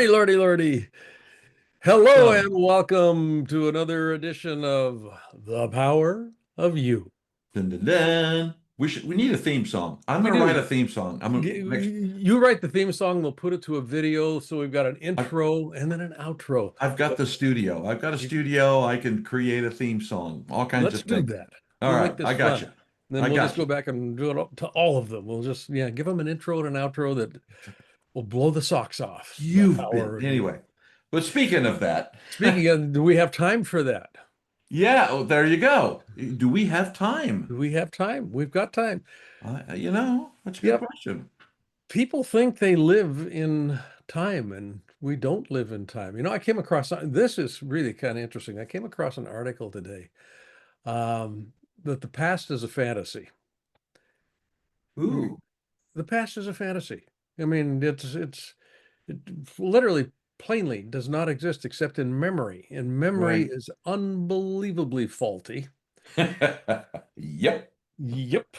Hey, Lordy, Lordy. Hello and So, welcome to another edition of The Power of You. dun, dun, dun. We need a theme song. I'm We gonna write a do. theme song. I'm gonna next. You write the theme song, we'll put it to a video. So we've got an I've, intro and then an outro. I've got But the studio. I've got a you- studio. I can create a theme song. All kinds let's of do things. that. All We'll right, make this I got fun. you. Then I we'll just got go you. back and do it to all of them. We'll just, give them an intro and an outro that will blow the socks off. The You've been power of you. anyway. But speaking of that, Speaking of, do we have time for that? yeah. Oh, there you go. Do we have time? Do we have time? We've got time. That's a good Yep. question. People think they live in time and we don't live in time. I came across this is really kind of interesting. I came across an article today that the past is a fantasy. Ooh, The past is a fantasy. I mean, it literally plainly does not exist except in memory, and memory right. is unbelievably faulty. Yep, Yep.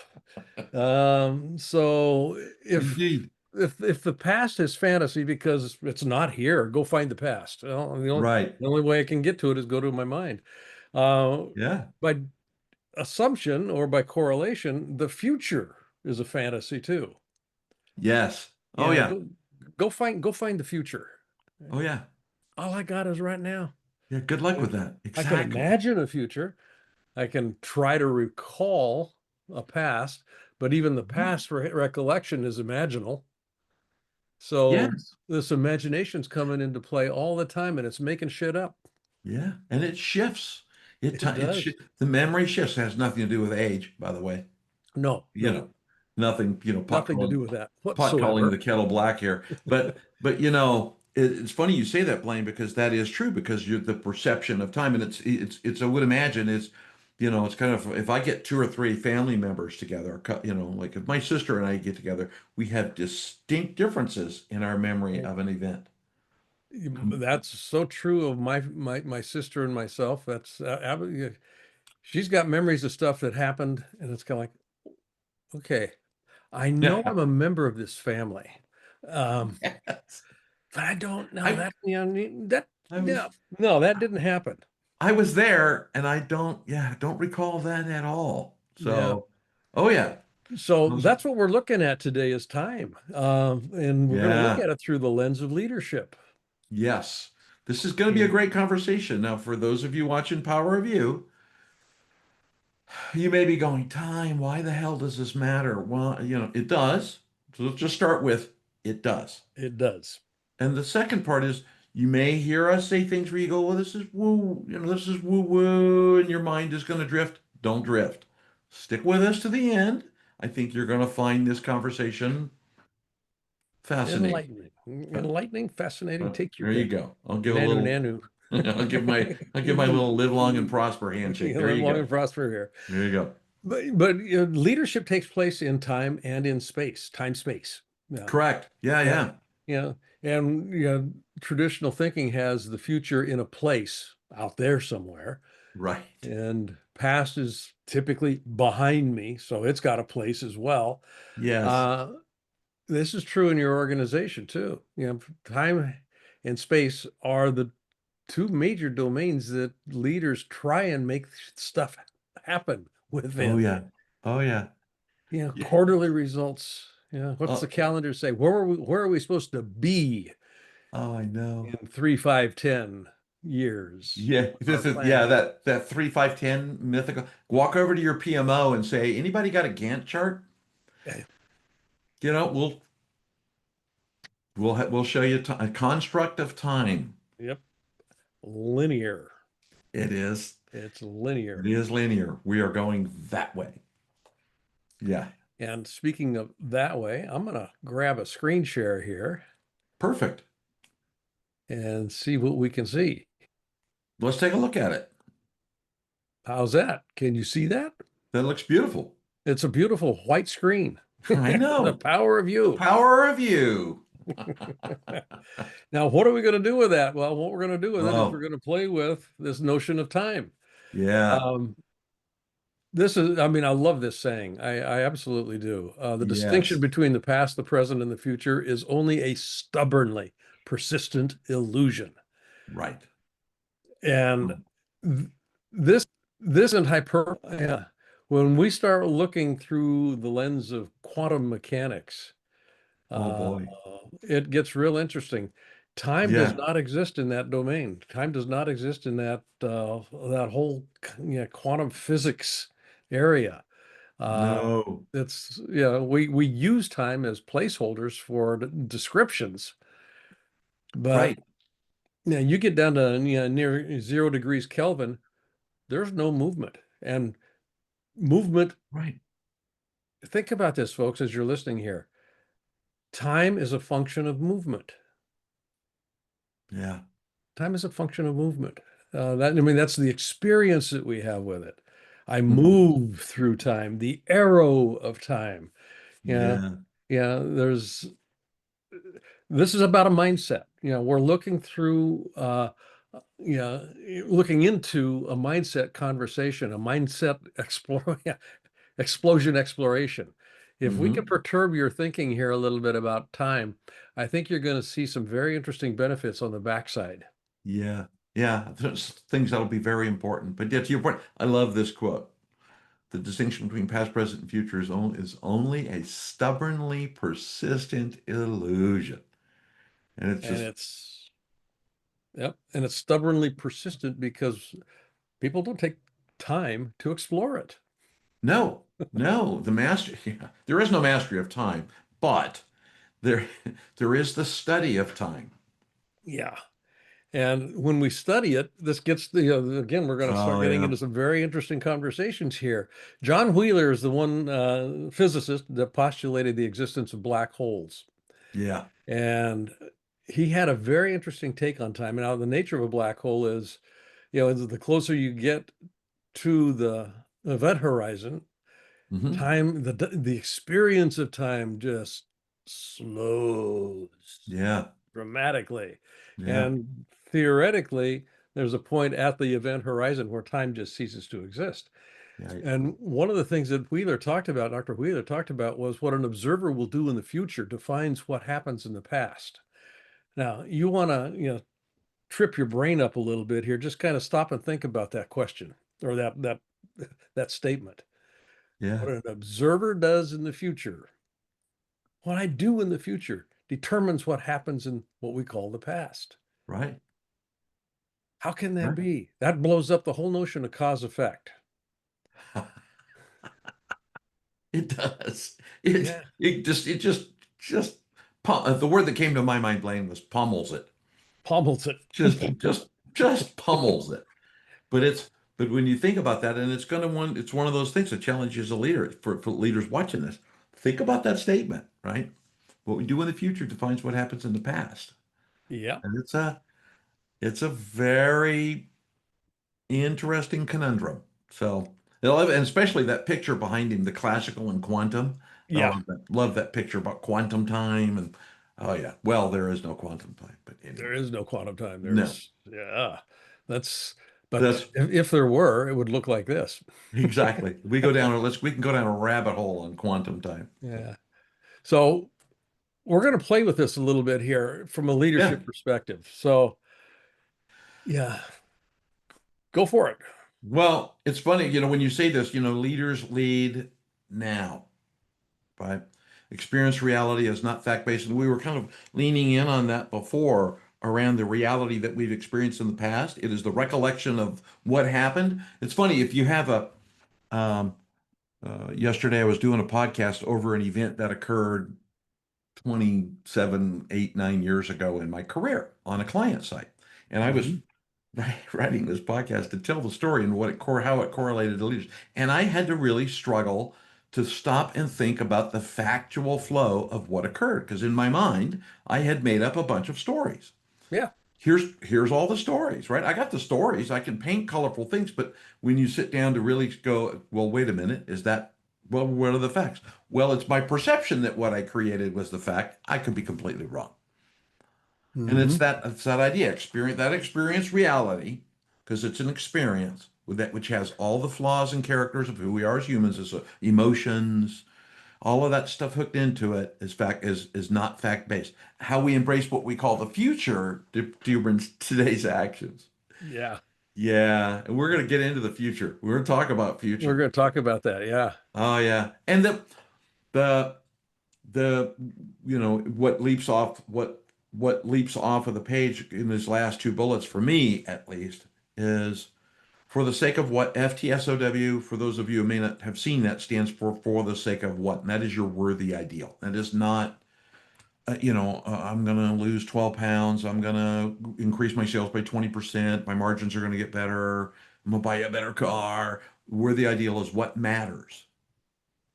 So indeed. if the past is fantasy because it's not here, go find the past. Well, Right. the only way I can get to it is go to my mind. Uh, Yeah. by assumption or by correlation, the future is a fantasy too. Yes. Oh Yeah, yeah. go find the future. Oh yeah. All I got is right now. Yeah, good luck Yeah. with that. I can Exactly. imagine a future. I can try to recall a past, but even the Mhm. past recollection is imaginal. So Yes. this imagination's coming into play all the time and it's making shit up. Yeah. And it shifts. It does. The memory shifts. It has nothing to do with age, by the way. No, You no, know, nothing, nothing to do with that pot calling whatsoever. the kettle black here. But it's funny you say that, Blaine, because that is true because you're the perception of time. And it's I would imagine it's kind of if I get two or three family members together, like if my sister and I get together, we have distinct differences in our memory of an event. That's so true of my sister and myself. That's yeah, she's got memories of stuff that happened, and it's kind of like, okay, I know Yeah. I'm a member of this family, um, Yes. but I don't know I that. That I was no, no, that didn't happen. I was there and don't recall that at all. Yeah. So, oh yeah. So Those are, that's what we're looking at today is time. And we're going to look yeah. at it through the lens of leadership. Yes. This is going to be a And great conversation. Now, for those of you watching Power of You, you may be going, time, why the hell does this matter? Well, it does. So let's just start with it does. it does. And the second part is you may hear us say things where you go, well, this is woo, this is woo woo, and your mind is going to drift. Don't drift. Stick with us to the end. I think you're going to find this conversation fascinating. Enlightening. Enlightening, fascinating. Take your There you pick. go. I'll give a Nanu little, nanu. I'll give my little live long and prosper handshake. There Live you long go. and prosper here. There you go. But leadership takes place in time and in space, time space. Yeah. Correct. Yeah, Yeah. yeah. Yeah. And traditional thinking has the future in a place out there somewhere. Right. And past is typically behind me, so it's got a place as well. Yes. Uh, this is true in your organization too. Time and space are the two major domains that leaders try and make stuff happen Oh within. yeah. Oh yeah. Yeah. Quarterly results. What's the Oh, calendar say? Where are we supposed to be oh, I know. in 3, 5, 10 years? Yeah, Our this is plan. that 3 5 10 mythical. Walk over to your PMO and say, anybody got a Gantt chart? Eh, You know, we'll show you a construct of time. Yep. Linear. It is It's it linear. is linear. We are going that way. Yeah. And speaking of that way, I'm going to grab a screen share here Perfect. and see what we can see. Let's take a look at it. How's that? Can you see that? That looks beautiful. It's a beautiful white screen. I The know. power of The you. power of you. Now, what are we going to do with that? Well, what we're going to do with it is we're Oh, going to play with this notion of time. yeah. Um, I mean, I love this saying. I absolutely do. The distinction Yes. between the past, the present, and the future is only a stubbornly persistent illusion. Right. And Oh, th- this and hyper, yeah, when we start looking through the lens of quantum mechanics, oh uh, boy. it gets real interesting. Time does Yeah. not exist in that domain. Time does not exist in that whole quantum physics area. Uh, No. it's we use time as placeholders for descriptions, but Right. you get down to near 0 degrees Kelvin, there's no movement. And movement, Right. think about this, folks, as you're listening here. Time is a function of movement. Yeah. Time is a function of movement. That's the experience that we have with it. I Mhm. move through time, the arrow of time. Yeah, Yeah. yeah. This is about a mindset. We're looking through, yeah, looking into a mindset conversation, a mindset explore, explosion exploration. If we can Hmm. perturb your thinking here a little bit about time, I think you're going to see some very interesting benefits on the backside. Yeah. Yeah. There's things that'll be very important. But yeah, to your point, I love this quote. The distinction between past, present, and future is only a stubbornly persistent illusion. And it's And just, it's, yep, and it's stubbornly persistent because people don't take time to explore it. no, no, the master, yeah, there is no mastery of time, but there, there is the study of time. Yeah. And when we study it, this gets again, we're going to start Oh, getting yeah. into some very interesting conversations here. John Wheeler is the one physicist that postulated the existence of black holes. Yeah. And he had a very interesting take on time. Now, the nature of a black hole is, the closer you get to the event horizon, Hmm. the experience of time just slows Yeah. dramatically. Yeah. And theoretically, there's a point at the event horizon where time just ceases to exist. Yeah. And one of the things that Dr. Wheeler talked about, was what an observer will do in the future defines what happens in the past. Now, you want to, trip your brain up a little bit here, just kind of stop and think about that question, or that statement. Yeah. What an observer does in the future, what I do in the future determines what happens in what we call the past. Right. How can that Right. be? That blows up the whole notion of cause effect. It does. Yeah. It just the word that came to my mind, Blaine, was pummels it. Pummels it. Just pummels it. But but when you think about that, and it's one of those things that challenges a leader for leaders watching this. Think about that statement, right? What we do in the future defines what happens in the past. Yeah. And it's a very interesting conundrum. So, and especially that picture behind him, the classical and quantum. I Yeah. love that picture about quantum time. And oh yeah, well, there is no quantum time, but There anyway, is no quantum time. no, Yeah. That's, but that's if there were, it would look like this. exactly. We can go down a rabbit hole on quantum time. So Yeah. So we're going to play with this a little bit here from a yeah. leadership perspective. So, yeah, go for it. Well, it's funny, when you say this, leaders lead now, right? Experience reality is not fact-based. And we were kind of leaning in on that before around the reality that we've experienced in the past. It is the recollection of what happened. It's funny, if you have um, yesterday I was doing a podcast over an event that occurred 27, 8, 9 years ago in my career on a client site. And I was Mhm. writing this podcast to tell the story and how it correlated to leaders. And I had to really struggle to stop and think about the factual flow of what occurred because in my mind I had made up a bunch of stories. Yeah. Here's all the stories, right? I got the stories. I can paint colorful things, but when you sit down to really go, well, wait a minute, well, what are the facts? Well, it's my perception that what I created was the fact. I could be completely wrong. And Hmm. it's that idea, experience reality, because it's an experience with that which has all the flaws and characters of who we are as humans, as emotions, All of that stuff hooked into it is not fact based. How we embrace what we call the future determines today's actions. Yeah. Yeah, and we're going to get into the future. We're going to talk about We're future. going to talk about that. Yeah. Oh yeah, and the the what leaps off of the page in these last two bullets for me at least is for the sake of what. FTSOW, for those of you who may not have seen that, stands for the sake of what, and that is your worthy ideal. That is not I'm going to lose 12 pounds. I'm going to increase my sales by 20%. My margins are going to get better. I'm going to buy a better car. Worthy ideal is what matters.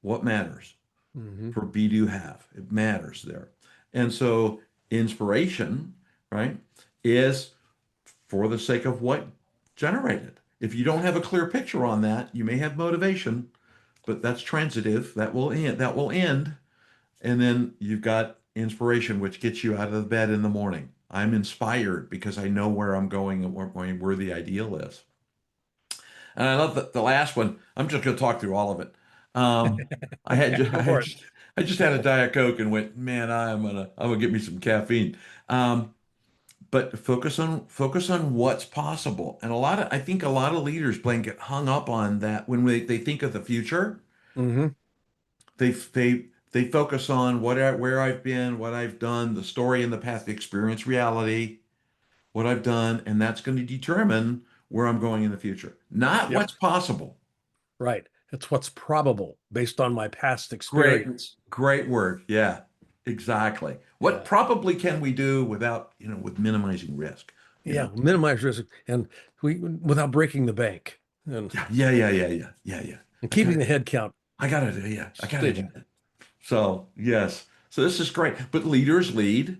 What matters Hmm. for be do have. It matters there. And so inspiration, right, is for the sake of what generated. If you don't have a clear picture on that, you may have motivation, but that's transitive. That will end. That will end. And then you've got inspiration, which gets you out of the bed in the morning. I'm inspired because I know where I'm going and where the ideal is. And I love the last one. I'm just going to talk through all of it. Um, I had Yeah. just, Go I for had it. just, I just had a Diet Coke and went, man, I'm gonna get me some caffeine. But focus on what's possible. And I think a lot of leaders, Blaine, get hung up on that when they think of the future. Hmm. They focus on where I've been, what I've done, the story in the past, the experience, reality, what I've done, and that's going to determine where I'm going in the future, not Yep. what's possible. Right. It's what's probable based on my past Great, experience. great word. Yeah, exactly. What Yeah. probably can we do without, with minimizing risk, you Yeah. know? Minimize risk and without breaking the bank and, Yeah, yeah, yeah, yeah, yeah, yeah, yeah. and I got keeping the head count I gotta do, yeah, I gotta do stable. that. So, yes. So this is great. But leaders lead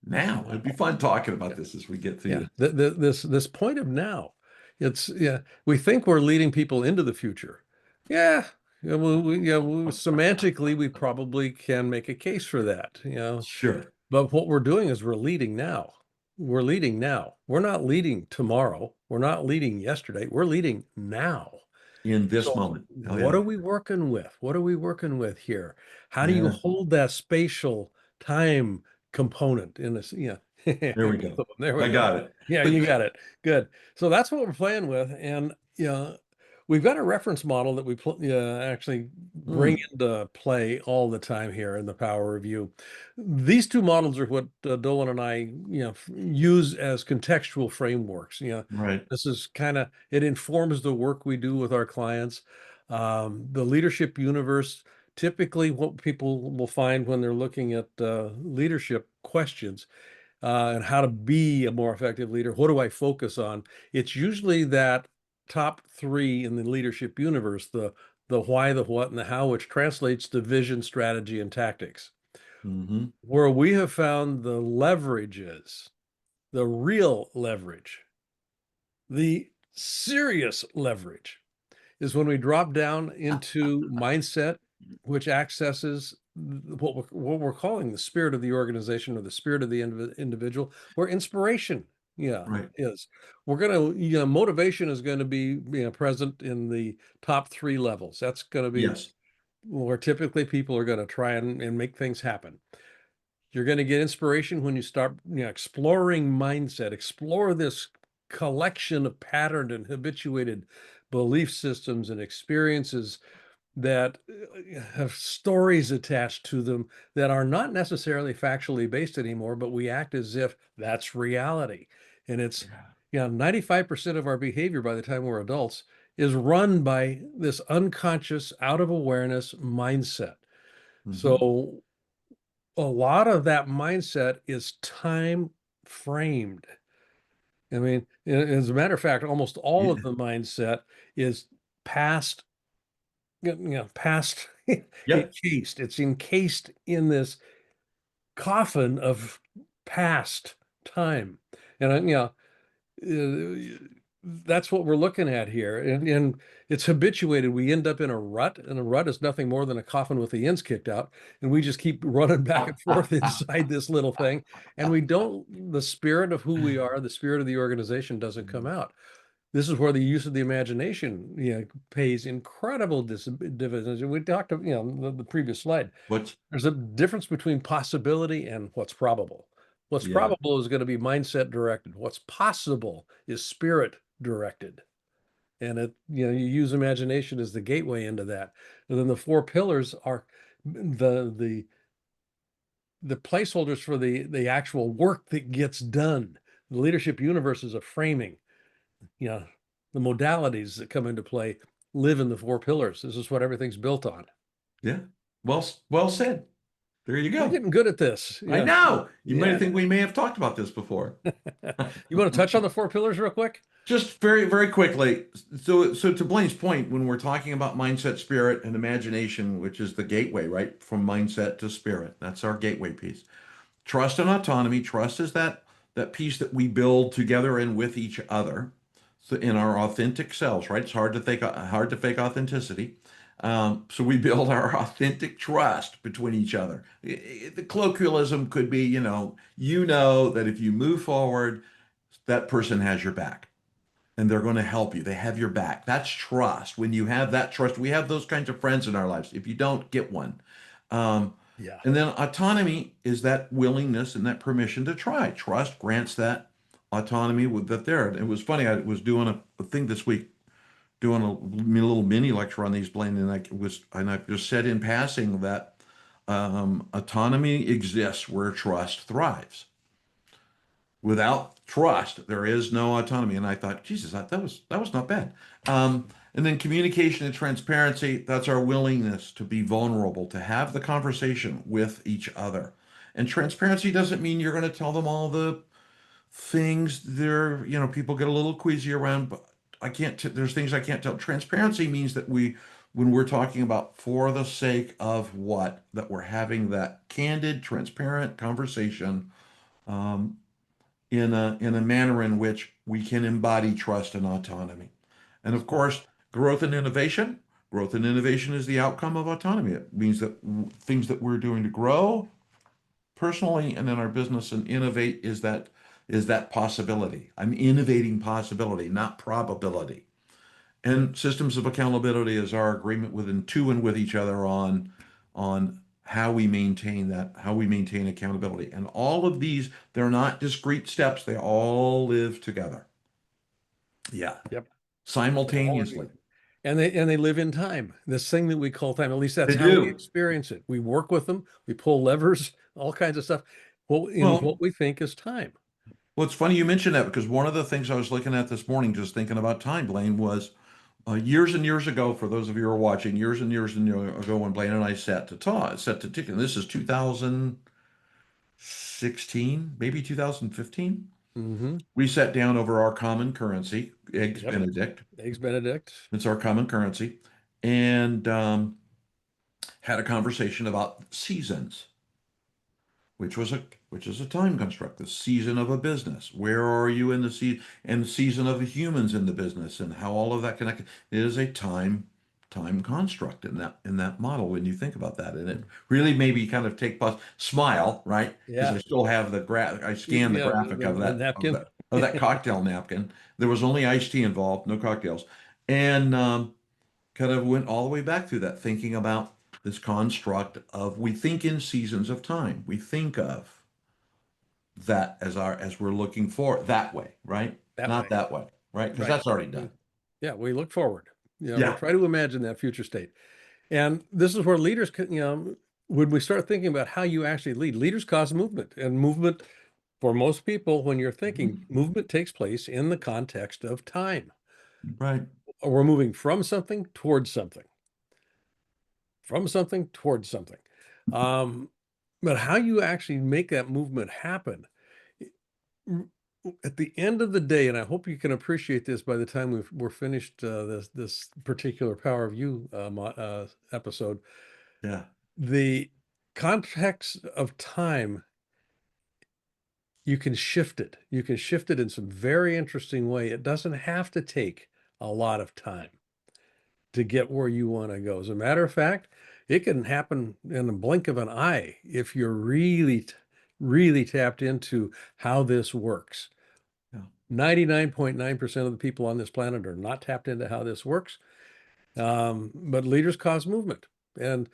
now. Yeah. It'd be fun talking about this as we get through Yeah. this. This point of now, yeah, we think we're leading people into the future. Yeah. Yeah, semantically, we probably can make a case for that, Sure. but what we're doing is we're leading now. We're leading now. We're not leading tomorrow. We're not leading yesterday. We're leading now. In this So moment. Oh what yeah. are we working with? What are we working with here? How do you Yeah. hold that spatial time component in this? Yeah. There we Both go. of them. There we I go. got it. Yeah, But you got it. Good. So that's what we're playing with. And we've got a reference model that we actually bring mm, into play all the time here in the Power Review. These two models are what Dolan and I, use as contextual frameworks. right. This is it informs the work we do with our clients. The leadership universe, typically what people will find when they're looking at leadership questions and how to be a more effective leader. What do I focus on? It's usually that top three in the leadership universe, the why, the what, and the how, which translates to vision, strategy, and tactics. Hmm. Where we have found the leverage is the real leverage, the serious leverage is when we drop down into mindset, which accesses what we're calling the spirit of the organization or the spirit of the individual, where inspiration, yeah, Right. is. We're gonna, motivation is going to be, present in the top three levels. That's going to be Yes. where typically people are going to try and make things happen. You're going to get inspiration when you start, exploring mindset, explore this collection of patterned and habituated belief systems and experiences that have stories attached to them that are not necessarily factually based anymore, but we act as if that's reality. And it's, Yeah. 95% of our behavior by the time we're adults is run by this unconscious, out of awareness mindset. Hmm. So a lot of that mindset is time framed. I mean, as a matter of fact, almost all of Yeah. the mindset is past, past Yep. encased. It's encased in this coffin of past time. And, that's what we're looking at here. And it's habituated. We end up in a rut, and a rut is nothing more than a coffin with the ends kicked out. And we just keep running back and forth inside this little thing. And we don't, the spirit of who we are, the spirit of the organization doesn't come out. this is where the use of the imagination, pays incredible dividends. We talked, the previous slide. What's There's a difference between possibility and what's probable. What's yeah, probable is going to be mindset directed. What's possible is spirit directed. And you use imagination as the gateway into that. And then the four pillars are the the placeholders for the actual work that gets done. The leadership universe is a framing. You know, the modalities that come into play live in the four pillars. This is what everything's built on. yeah. Well said. There you We're go. getting good at this. I Yeah. know. You might Yeah. think we may have talked about this before. You want to touch on the four pillars real quick? Just very, very quickly. So to Blaine's point, when we're talking about mindset, spirit, and imagination, which is the gateway, right? From mindset to spirit. That's our gateway piece. Trust and autonomy. Trust is that piece that we build together and with each other. So in our authentic selves, right? It's hard to fake authenticity. So we build our authentic trust between each other. The colloquialism could be, that if you move forward, that person has your back and they're going to help you. They have your back. That's trust. When you have that trust, we have those kinds of friends in our lives. If you don't, get one. Um, Yeah. and then autonomy is that willingness and that permission to try. Trust grants that autonomy with that there. It was funny. I was doing a thing this week, doing a little mini lecture on these, Blaine, and I just said in passing that autonomy exists where trust thrives. Without trust, there is no autonomy. And I thought, Jesus, that was not bad. And then communication and transparency, that's our willingness to be vulnerable, to have the conversation with each other. And transparency doesn't mean you're going to tell them all the things there, people get a little queasy around, but there's things I can't tell. Transparency means that when we're talking about for the sake of what, that we're having that candid, transparent conversation um, in a manner in which we can embody trust and autonomy. And of course, growth and innovation. Growth and innovation is the outcome of autonomy. It means that things that we're doing to grow personally and in our business and innovate is that possibility. I'm innovating possibility, not probability. And systems of accountability is our agreement within two and with each other on how we maintain accountability. And all of these, they're not discrete steps, they all live together. Yeah. Yep. All of Simultaneously. you. And they live in time. This thing that we call time, at least They that's how we do. experience it. We work with them, we pull levers, all kinds of stuff. Well, in Well, what we think is time. well, it's funny you mentioned that because one of the things I was looking at this morning, just thinking about time, Blaine, was years and years ago, for those of you who are watching, years and years and years ago when Blaine and I sat to tick, and this is 2016, maybe 2015. Hmm. We sat down over our common currency, eggs Yep. Benedict. Eggs Benedict. It's our common currency, and had a conversation about seasons, which is a time construct, the season of a business. Where are you in the season and the season of the humans in the business and how all of that connected? It is a time construct in that model when you think about that. And it really made me kind of smile, right? Because Yeah. I still have I scanned the Yeah. The, graphic the, of the that of napkin. that of that cocktail napkin. There was only iced tea involved, no cocktails. And kind of went all the way back through that, thinking about this construct of we think in seasons of time. We think of that as we're looking for that way, right? That Not way. that way, right? Because Right. that's already done. Yeah. We look forward. We Yeah, try to imagine that future state. And this is where leaders can, when we start thinking about how you actually lead, leaders cause movement. And movement, for most people, when you're thinking, movement takes place in the context of time. right. We're moving from something towards something, from something towards something. Um, but how you actually make that movement happen r- at the end of the day, and I hope you can appreciate this by the time we're finished this particular Power of You episode. Yeah, The context of time, you can shift it. You can shift it in some very interesting way. It doesn't have to take a lot of time to get where you want to go. As a matter of fact, it can happen in the blink of an eye if you're really tapped into how this works. Yeah. 99.9% of the people on this planet are not tapped into how this works. But leaders cause movement. And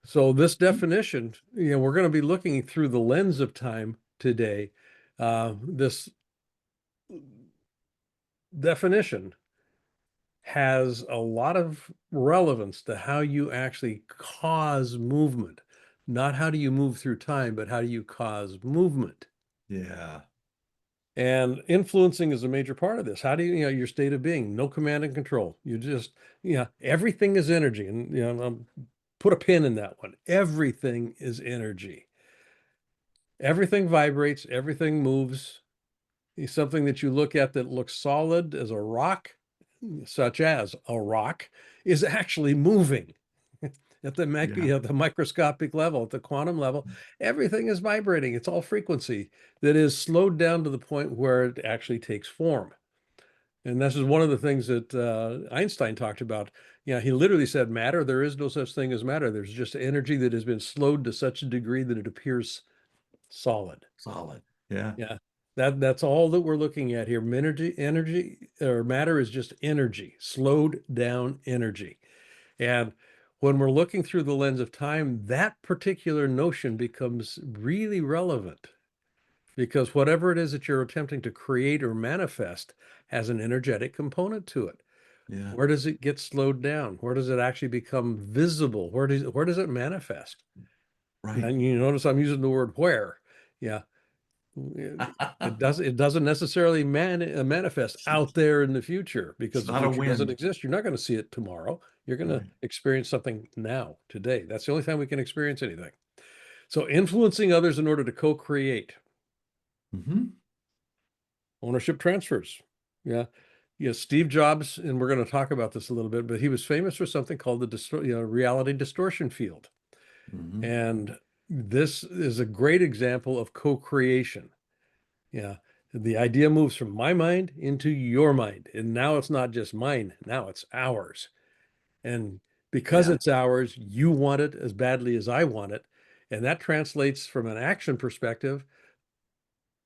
so this definition, we're going to be looking through the lens of time today. This definition has a lot of relevance to how you actually cause movement. Not how do you move through time, but how do you cause movement? Yeah. And influencing is a major part of this. How do your state of being, no command and control. You just, everything is energy. And, put a pin in that one. Everything is energy. Everything vibrates, everything moves. Something that you look at that looks solid as a rock, such as a rock, is actually moving at the Yeah. the microscopic level, at the quantum level. Everything is vibrating. It's all frequency that is slowed down to the point where it actually takes form. And this is one of the things that Einstein talked about. He literally said, matter, there is no such thing as matter. There's just energy that has been slowed to such a degree that it appears solid. Solid. Yeah. Yeah. That's all that we're looking at here. Energy or matter is just energy, slowed down energy. And when we're looking through the lens of time, that particular notion becomes really relevant because whatever it is that you're attempting to create or manifest has an energetic component to it. Yeah. Where does it get slowed down? Where does it actually become visible? Where does it manifest? Right. And you notice I'm using the word where. Yeah. It doesn't necessarily manifest out there in the future It's because the not a future doesn't win. exist. You're not going to see it tomorrow. You're going to Right. experience something now, today. That's the only time we can experience anything. So influencing others in order to co-create. Hmm. Ownership transfers. Yeah. Yeah, Steve Jobs, and we're going to talk about this a little bit, but he was famous for something called the reality distortion field. Hmm. And this is a great example of co-creation. Yeah. The idea moves from my mind into your mind. And now it's not just mine, now it's ours. And because Yeah. it's ours, you want it as badly as I want it. And that translates from an action perspective.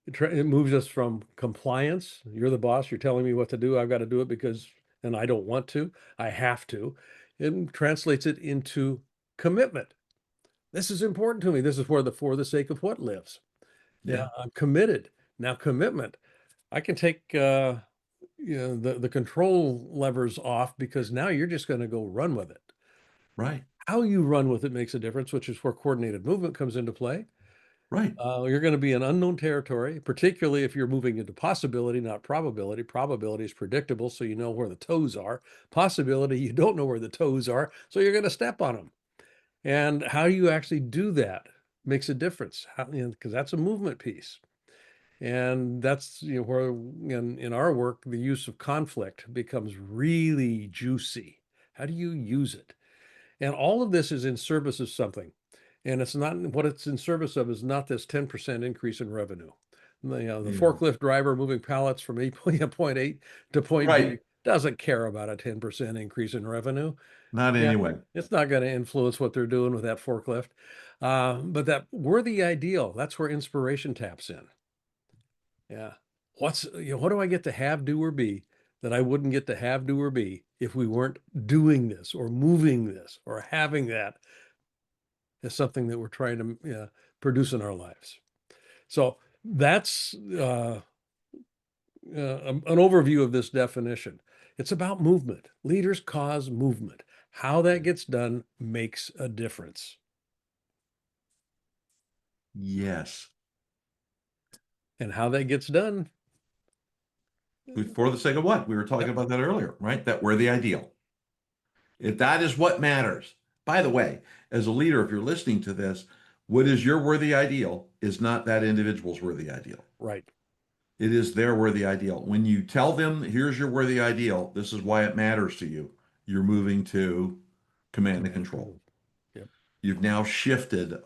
It moves us from compliance. You're the boss. You're telling me what to do. I've got to do it because, and I don't want to. I have to. It translates it into commitment. This is important to me. This is where the for the sake of what lives. Yeah, Yeah. I'm committed. Now, commitment. I can take the control levers off because now you're just going to go run with it. Right. How you run with it makes a difference, which is where coordinated movement comes into play. Right. You're going to be in unknown territory, particularly if you're moving into possibility, not probability. Probability is predictable, so you know where the toes are. Possibility, you don't know where the toes are, so you're going to step on them. And how you actually do that makes a difference. How, because that's a movement piece. And that's where in our work, the use of conflict becomes really juicy. How do you use it? And all of this is in service of something. And it's not what it's in service of is not this 10% increase in revenue. The Yeah. forklift driver moving pallets from point A to point B Right. doesn't care about a 10% increase in revenue. Not Yeah, anyway. it's not going to influence what they're doing with that forklift. But that worthy ideal, that's where inspiration taps in. Yeah. What do I get to have, do, or be that I wouldn't get to have, do, or be if we weren't doing this or moving this or having that as something that we're trying to produce in our lives? So that's an overview of this definition. It's about movement. Leaders cause movement. How that gets done makes a difference. Yes. And how that gets done, For the sake of what? We were talking yep, about that earlier, right? That we're the ideal. If that is what matters. By the way, as a leader, if you're listening to this, what is your worthy ideal is not that individual's worthy ideal. right. It is their worthy ideal. When you tell them, here's your worthy ideal, this is why it matters to you, you're moving to command and Command and control. control. Yep. You've now shifted,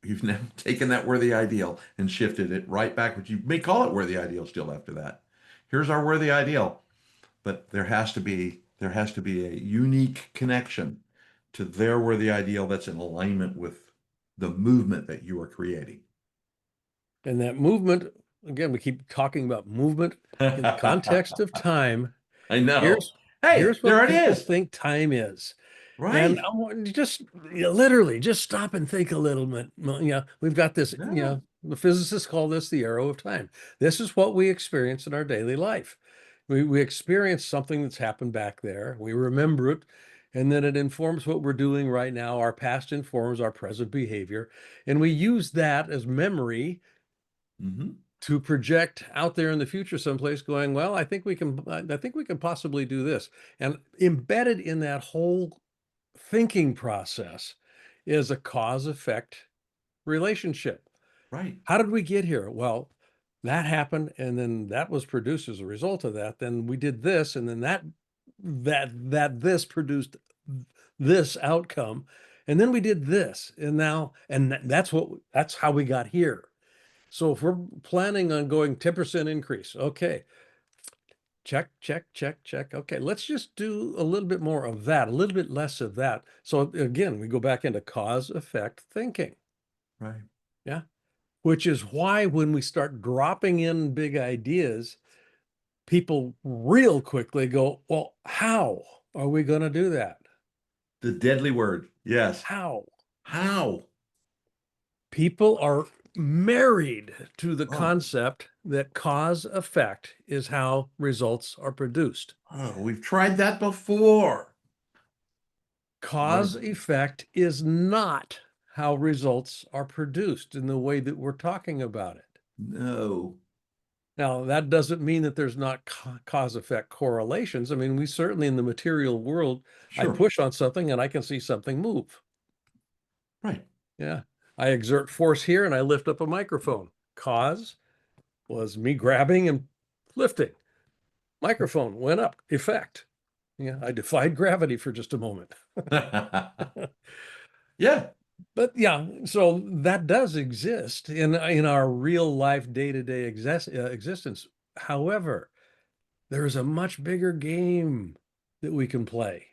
you've now taken that worthy ideal and shifted it right back, but you may call it worthy ideal still after that. Here's our worthy ideal, but there has to be a unique connection to their worthy ideal that's in alignment with the movement that you are creating. And that movement again, we keep talking about movement in the context of time. I know. Here's Hey, here's what there it people is. think time is. And Right. I want you just literally just stop and think a little bit. We've got this, Yeah. the physicists call this the arrow of time. This is what we experience in our daily life. We experience something that's happened back there. We remember it, and then it informs what we're doing right now. Our past informs our present behavior, and we use that as memory Hmm. to project out there in the future someplace going, well, I think we can possibly do this. And embedded in that whole thinking process is a cause effect relationship. Right. How did we get here? Well, that happened, and then that was produced as a result of that. Then we did this, and then that this produced this outcome, and then we did this, and now and that's how we got here. So if we're planning on going 10% increase, okay, check, check, check, check. Okay, let's just do a little bit more of that, a little bit less of that. So again, we go back into cause effect thinking. Right. Yeah. Which is why when we start dropping in big ideas, people real quickly go, well, how are we going to do that? The deadly word. Yes. How? How? People are married to the Oh, concept that cause effect is how results are produced. oh, we've tried that before. What? Cause effect is not how results are produced in the way that we're talking about it. No. Now, that doesn't mean that there's not cause effect correlations. I mean, we certainly in the material world, I Sure. push on something and I can see something move. Right. Yeah. I exert force here and I lift up a microphone. Cause was me grabbing and lifting. Microphone went up. Effect. Yeah. I defied gravity for just a moment. Yeah. But yeah, so that does exist in our real life day-to-day existence. However, there is a much bigger game that we can play,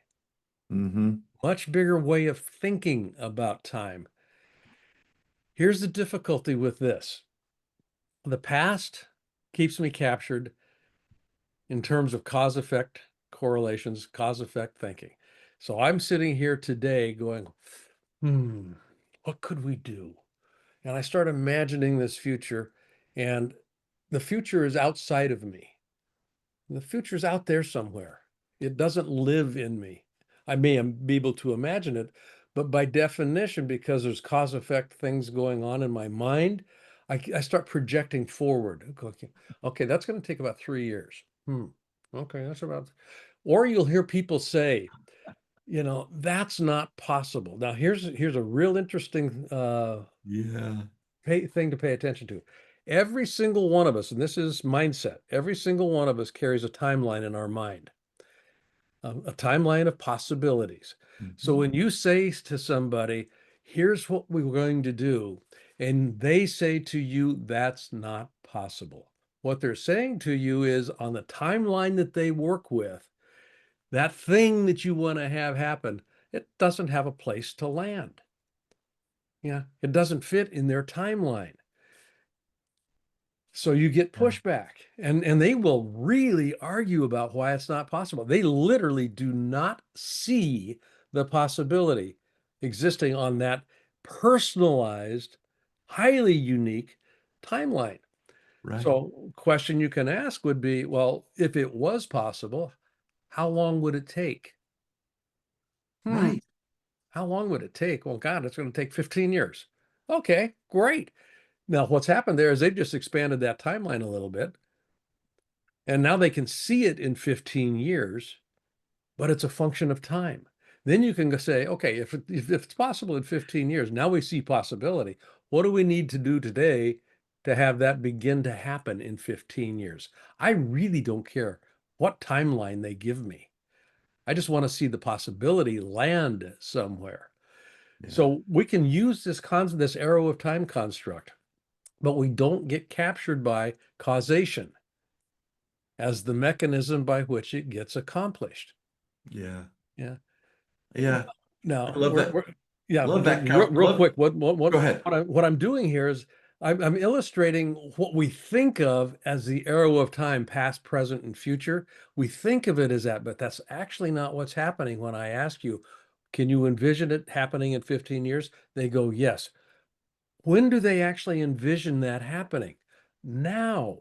Hmm. much bigger way of thinking about time. Here's the difficulty with this. The past keeps me captured in terms of cause effect correlations, cause effect thinking. So I'm sitting here today going, what could we do? And I start imagining this future, and the future is outside of me. The future's out there somewhere. It doesn't live in me. I may be able to imagine it, but by definition, because there's cause effect things going on in my mind, I start projecting forward. Okay, okay, that's going to take about 3 years. Okay, that's about. Or you'll hear people say, that's not possible. Now, here's a real interesting Yeah. thing to pay attention to. Every single one of us, and this is mindset, every single one of us carries a timeline in our mind, a timeline of possibilities. So Hmm. when you say to somebody, here's what we're going to do, and they say to you, that's not possible. What they're saying to you is on the timeline that they work with, that thing that you want to have happen, it doesn't have a place to land. Yeah, it doesn't fit in their timeline. So you get Yeah. pushback, and they will really argue about why it's not possible. They literally do not see the possibility existing on that personalized, highly unique timeline. Right. So, question you can ask would be, well, if it was possible, how long would it take? Hmm, Right. how long would it take? Well, God, it's going to take 15 years. Okay, great. Now, what's happened there is they've just expanded that timeline a little bit. And now they can see it in 15 years, but it's a function of time. Then you can say, okay, if it's possible in 15 years, now we see possibility. What do we need to do today to have that begin to happen in 15 years? I really don't care what timeline they give me. I just want to see the possibility land somewhere. Yeah. So we can use this arrow of time construct, but we don't get captured by causation as the mechanism by which it gets accomplished. Yeah. Yeah. Yeah. I Now love that. we're yeah, Love but that. real Love. quick, what Go ahead. what I'm doing here is I'm illustrating what we think of as the arrow of time, past, present, and future. We think of it as that, but that's actually not what's happening. When I ask you, can you envision it happening in 15 years? They go, yes. When do they actually envision that happening? Now.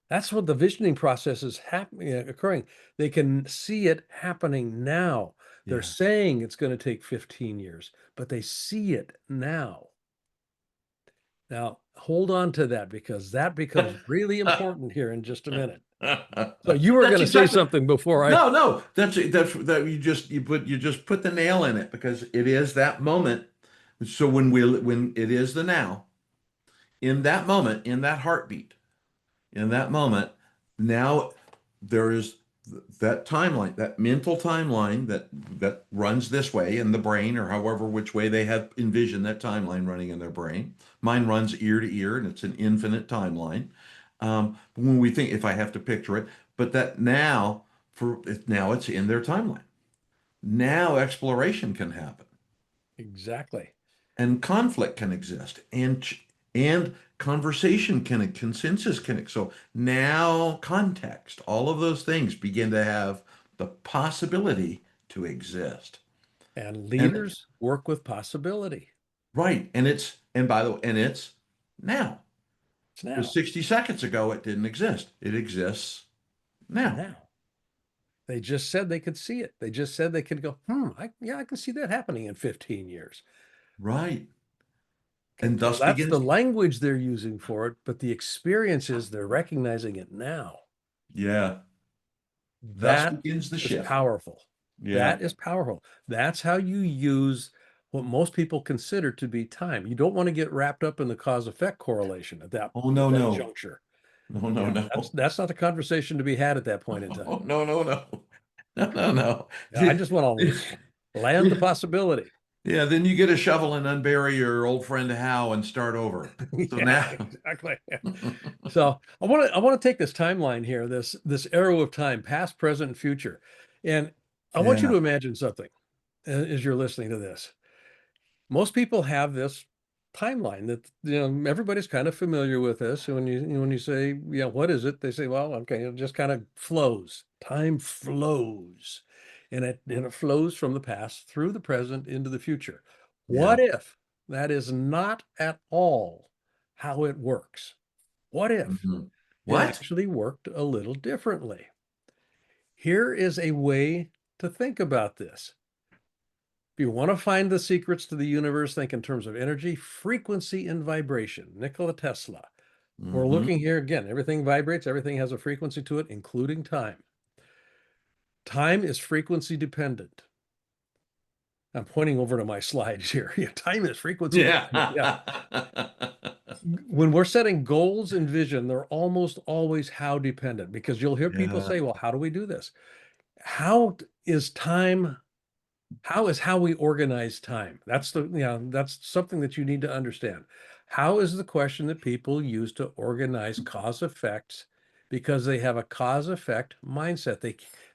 That's what the visioning process is happening, occurring. They can see it happening now. They're Yeah. saying it's going to take 15 years, but they see it now. Now, hold on to that because that becomes really important here in just a minute. So you were That's going to say exactly. something before I. No, no, that's that you just put the nail in it because it is that moment. So when it is the now, in that moment, in that heartbeat, in that moment, now there is that timeline, that mental timeline that runs this way in the brain, or however which way they have envisioned that timeline running in their brain. Mine runs ear to ear, and it's an infinite timeline. When we think, if I have to picture it, but that now it's in their timeline. Now exploration can happen Exactly. and conflict can exist and conversation can consensus can so now context all of those things begin to have the possibility to exist And and leaders work with possibility. right and by the way and it's now It's because now. 60 seconds ago it didn't exist, it exists now. Now. They just said they could see it. They just said they could go, yeah, I can see that happening in 15 years. Right. Okay, And so thus that's the begins, language they're using for it, but the experience is they're recognizing it now. yeah, thus That begins the is shift. powerful. Yeah. That is powerful. That's how you use what most people consider to be time. You don't want to get wrapped up in the cause effect correlation Oh at no, that no, juncture. no, no, Yeah, no. that's not the conversation to be had at that point in time. Oh, no, no, no. No, no, no. Yeah, I just want to land the possibility. Yeah, then you get a shovel and unbury your old friend Hal and start over. So Yeah, now, exactly. So I want to take this timeline here, this arrow of time, past, present, and future. And I want you yeah, to imagine something as you're listening to this. Most people have this timeline that everybody's kind of familiar with this. And when you say, yeah, what is it? They say, well, okay, it just kind of flows. Time flows. And it flows from the past through the present into the future. yeah. What if that is not at all how it works? What if Mhm. it What? actually worked a little differently? Here is a way to think about this. If you want to find the secrets to the universe, think in terms of energy, frequency, and vibration. Nikola Tesla. We're Hmm. looking here again. Everything vibrates, everything has a frequency to it, including time. Time is frequency dependent. I'm pointing over to my slides here. Yeah, time is frequency Yeah. dependent. Yeah. When we're setting goals and vision, they're almost always how dependent because you'll hear people Yeah. say, well, how do we do this? How is time How is how we organize time? That's something that you need to understand. How is the question that people use to organize cause effects because they have a cause effect mindset.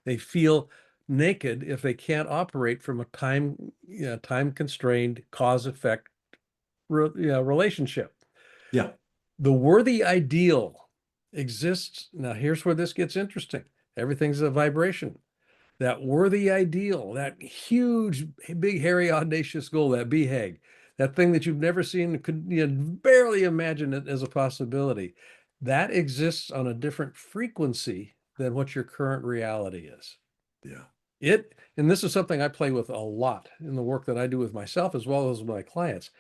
They feel naked if they can't operate from a time constrained cause effect relationship. Yeah. The worthy ideal exists. Now here's where this gets interesting. Everything's a vibration, that worthy ideal, that huge, big, hairy, audacious goal, that BHAG, that thing that you've never seen, could barely imagine it as a possibility, that exists on a different frequency than what your current reality is. Yeah. And this is something I play with a lot in the work that I do with myself as well as my clients.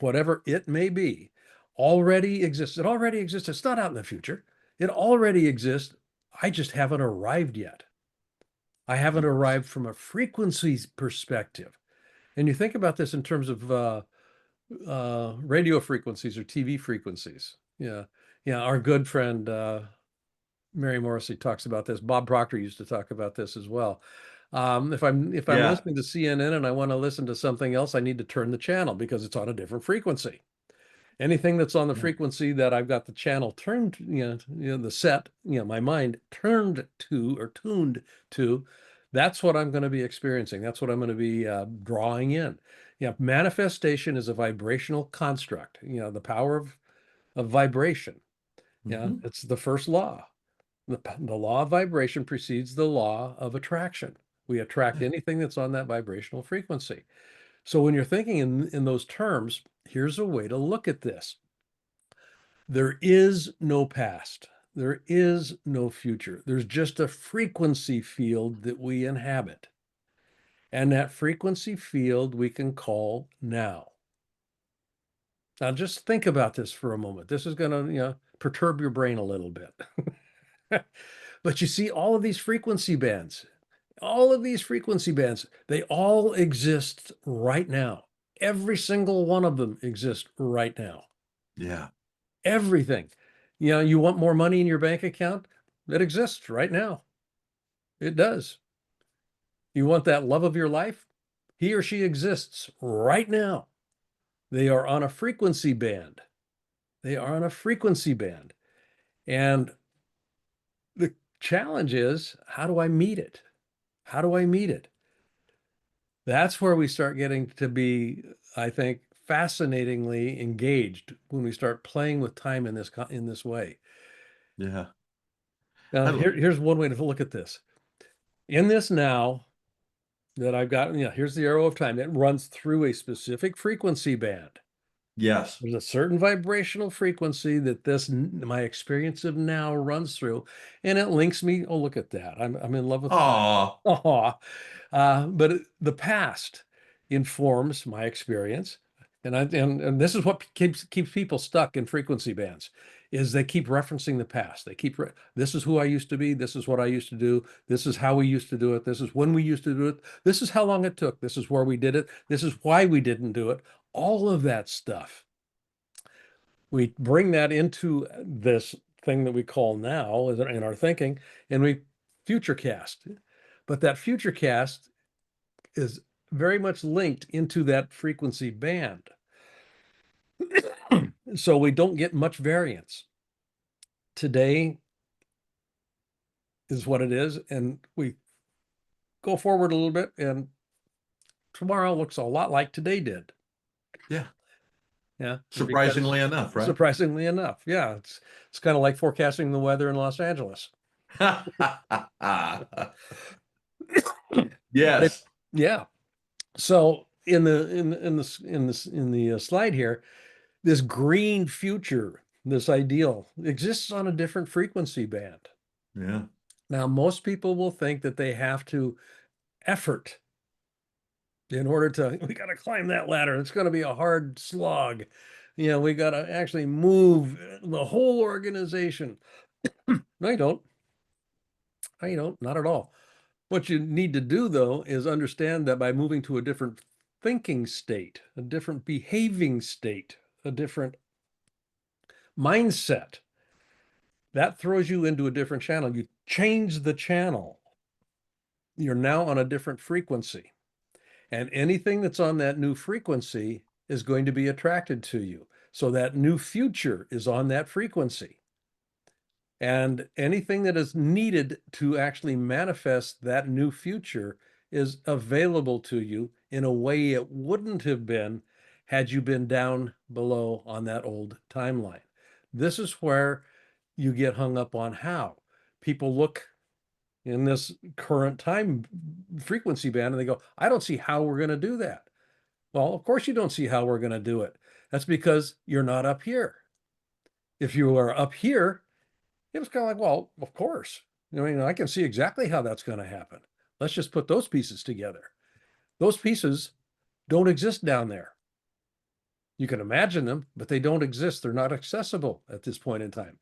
Whatever it may be, already exists. It already exists. It's not out in the future. It already exists. I just haven't arrived yet. I haven't Yes. arrived from a frequency perspective. And you think about this in terms of radio frequencies or TV frequencies. Yeah. Yeah. Our good friend, Mary Morrissey talks about this. Bob Proctor used to talk about this as well. If I'm Yeah. listening to CNN and I want to listen to something else, I need to turn the channel because it's on a different frequency. Anything that's on the Yeah. frequency that I've got the channel turned, the set, my mind turned to or tuned to, that's what I'm going to be experiencing. That's what I'm going to be drawing in. Yeah, manifestation is a vibrational construct. The power of of vibration. Yeah, Hmm. it's the first law. The law of vibration precedes the law of attraction. We attract Yeah. anything that's on that vibrational frequency. So when you're thinking in those terms, here's a way to look at this. There is no past. There is no future. There's just a frequency field that we inhabit. And that frequency field we can call now. Now just think about this for a moment. This is going to, perturb your brain a little bit. But you see all of these frequency bands, they all exist right now. Every single one of them exists right now. Yeah. Everything. You want more money in your bank account? It exists right now. It does. You want that love of your life? He or she exists right now. They are on a frequency band. They are on a frequency band. And the challenge is, how do I meet it? How do I meet it? That's where we start getting to be, I think, fascinatingly engaged when we start playing with time in this way. Yeah. Now, I, here's one way to look at this. In this now that I've got, here's the arrow of time. It runs through a specific frequency band. yes. There's a certain vibrational frequency that my experience of now runs through, and it links me. Oh, look at that. I'm in love with time. Oh, Aw. But the past informs my experience. And this is what keeps people stuck in frequency bands is they keep referencing the past. This is who I used to be. This is what I used to do. This is how we used to do it. This is when we used to do it. This is how long it took. This is where we did it. This is why we didn't do it. All of that stuff. We bring that into this thing that we call now in our thinking, and we future cast. But that future cast is very much linked into that frequency band. So we don't get much variance. Today is what it is, and we go forward a little bit, and tomorrow looks a lot like today did. yeah. Yeah, because Surprisingly enough, right? surprisingly enough, yeah, it's kind of like forecasting the weather in Los Angeles. But Yes. yeah. So in the slide here, this green future, this ideal, exists on a different frequency band. Yeah. Now, most people will think that they have to effort in order to, we got to climb that ladder. It's going to be a hard slog. We got to actually move the whole organization. No, you don't. No, you don't. Not at all. What you need to do, though, is understand that by moving to a different thinking state, a different behaving state, a different mindset, that throws you into a different channel. You change the channel. You're now on a different frequency. And anything that's on that new frequency is going to be attracted to you. So that new future is on that frequency. And anything that is needed to actually manifest that new future is available to you in a way it wouldn't have been had you been down below on that old timeline. This is where you get hung up on how people look in this current time frequency band and they go, I don't see how we're going to do that. Well, of course you don't see how we're going to do it. That's because you're not up here. If you are up here, it was kind of like, well, of course. I can see exactly how that's going to happen. Let's just put those pieces together. Those pieces don't exist down there. You can imagine them, but they don't exist. They're not accessible at this point in time.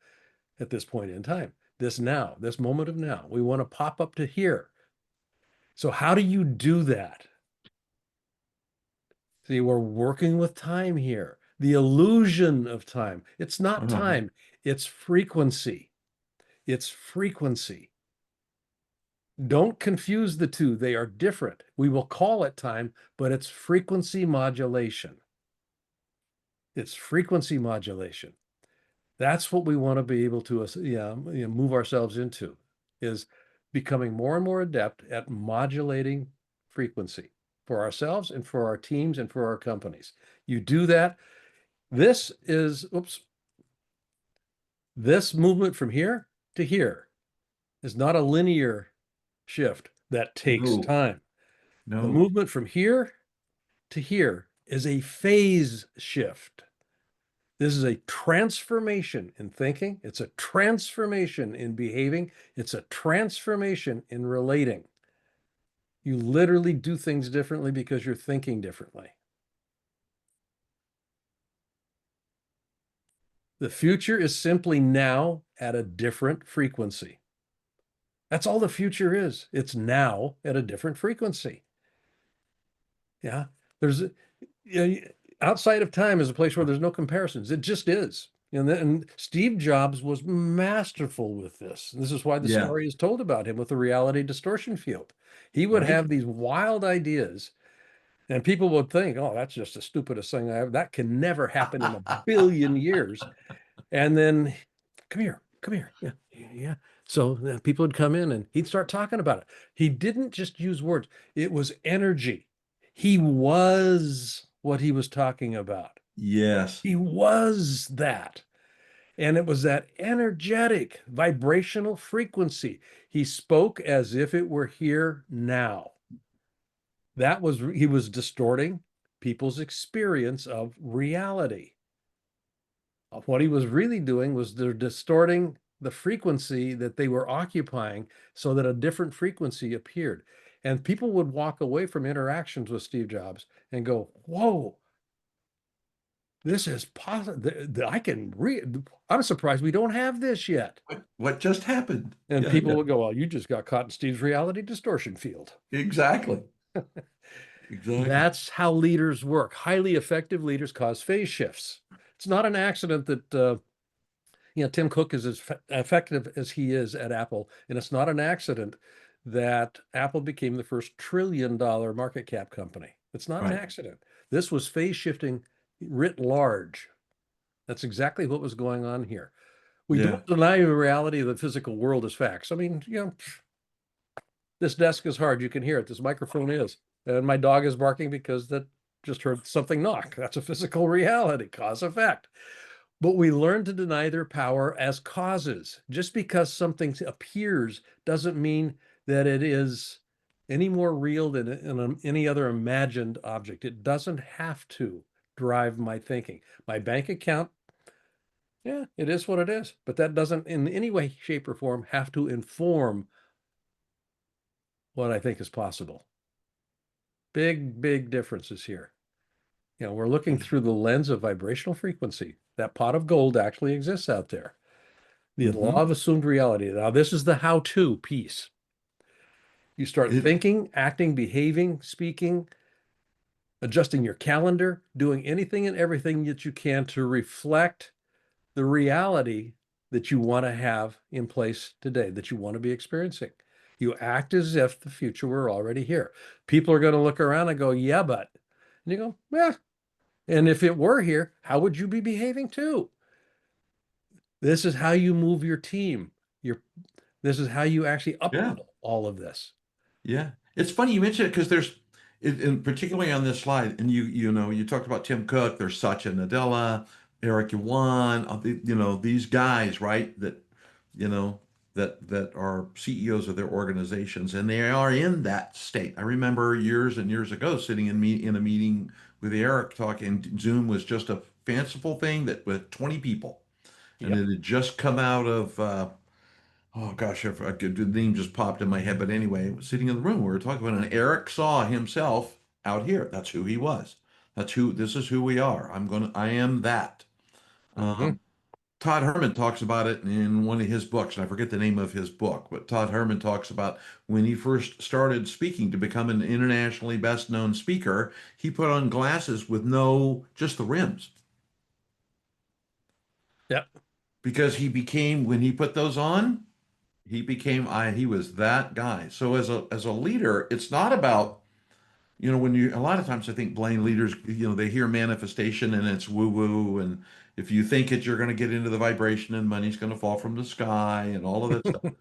At this point in time, this moment of now, we want to pop up to here. So, how do you do that? See, we're working with time here. The illusion of time. It's not Uh-huh. time, it's frequency. It's frequency. Don't confuse the two. They are different. We will call it time, but it's frequency modulation. It's frequency modulation. That's what we want to be able to move ourselves into, is becoming more and more adept at modulating frequency for ourselves and for our teams and for our companies. You do that. This is, oops, This movement from here to here is not a linear shift that takes No, time. The no. movement from here to here is a phase shift. This is a transformation in thinking. It's a transformation in behaving. It's a transformation in relating. You literally do things differently because you're thinking differently. The future is simply now at a different frequency. That's all the future is. It's now at a different frequency. Yeah. There's you know, outside of time is a place where there's no comparisons. It just is. And Steve Jobs was masterful with this. And this is why the Yeah, story is told about him with the reality distortion field. He would right. have these wild ideas, and people would think, "Oh, that's just the stupidest thing I ever. That can never happen in a billion years." And then, come here. Yeah, yeah, yeah. So people would come in and he'd start talking about it. He didn't just use words, it was energy. He was what he was talking about. Yes. He was that. And it was that energetic vibrational frequency. He spoke as if it were here now. That was, he was distorting people's experience of reality. What he was really doing was they're distorting the frequency that they were occupying so that a different frequency appeared. And people would walk away from interactions with Steve Jobs and go, whoa, this is possible. I can read. I'm surprised we don't have this yet. What just happened? And Yeah, people yeah. would go, well, you just got caught in Steve's reality distortion field. Exactly. Exactly. That's how leaders work. Highly effective leaders cause phase shifts. It's not an accident that Tim Cook is as effective as he is at Apple, and it's not an accident that Apple became the first $1 trillion market cap company. It's not an Right. accident. This was phase shifting writ large. That's exactly what was going on here. We Yeah. don't deny the reality of the physical world as facts. I mean, this desk is hard. You can hear it. This microphone is. And my dog is barking because that just heard something knock. That's a physical reality, cause effect. But we learn to deny their power as causes. Just because something appears doesn't mean that it is any more real than any other imagined object. It doesn't have to drive my thinking. My bank account, yeah, it is what it is. But that doesn't in any way, shape, or form have to inform what I think is possible. Big, big differences here. We're looking through the lens of vibrational frequency. That pot of gold actually exists out there. The law Hmm. of assumed reality. Now, this is the how-to piece. You start It, thinking, acting, behaving, speaking, adjusting your calendar, doing anything and everything that you can to reflect the reality that you want to have in place today, that you want to be experiencing. You act as if the future were already here. People are going to look around and go, yeah, but. And you go, yeah. And if it were here, how would you be behaving too? This is how you move your team. Your This is how you actually yeah. up-level all of this. Yeah. It's funny you mentioned it because and particularly on this slide, and you talked about Tim Cook, there's Satya Nadella, Eric Yuan, these guys, right? You know, that are CEOs of their organizations, and they are in that state. I remember years and years ago sitting in a meeting with Eric talking. Zoom was just a fanciful thing that with 20 people, and Yep. it had just come out of. Oh gosh, the name just popped in my head. But anyway, sitting in the room, we were talking about, it, and Eric saw himself out here. That's who he was. This is who we are. I am that. Hmm. Um, Todd Herman talks about it in one of his books, and I forget the name of his book, but Todd Herman talks about when he first started speaking to become an internationally best known speaker, he put on glasses with just the rims Yep. because when he put those on, he was that guy. So as a leader, it's not about, when you a lot of times I think blind leaders, they hear manifestation and it's woo woo, and if you think it, you're going to get into the vibration and money's going to fall from the sky and all of that stuff.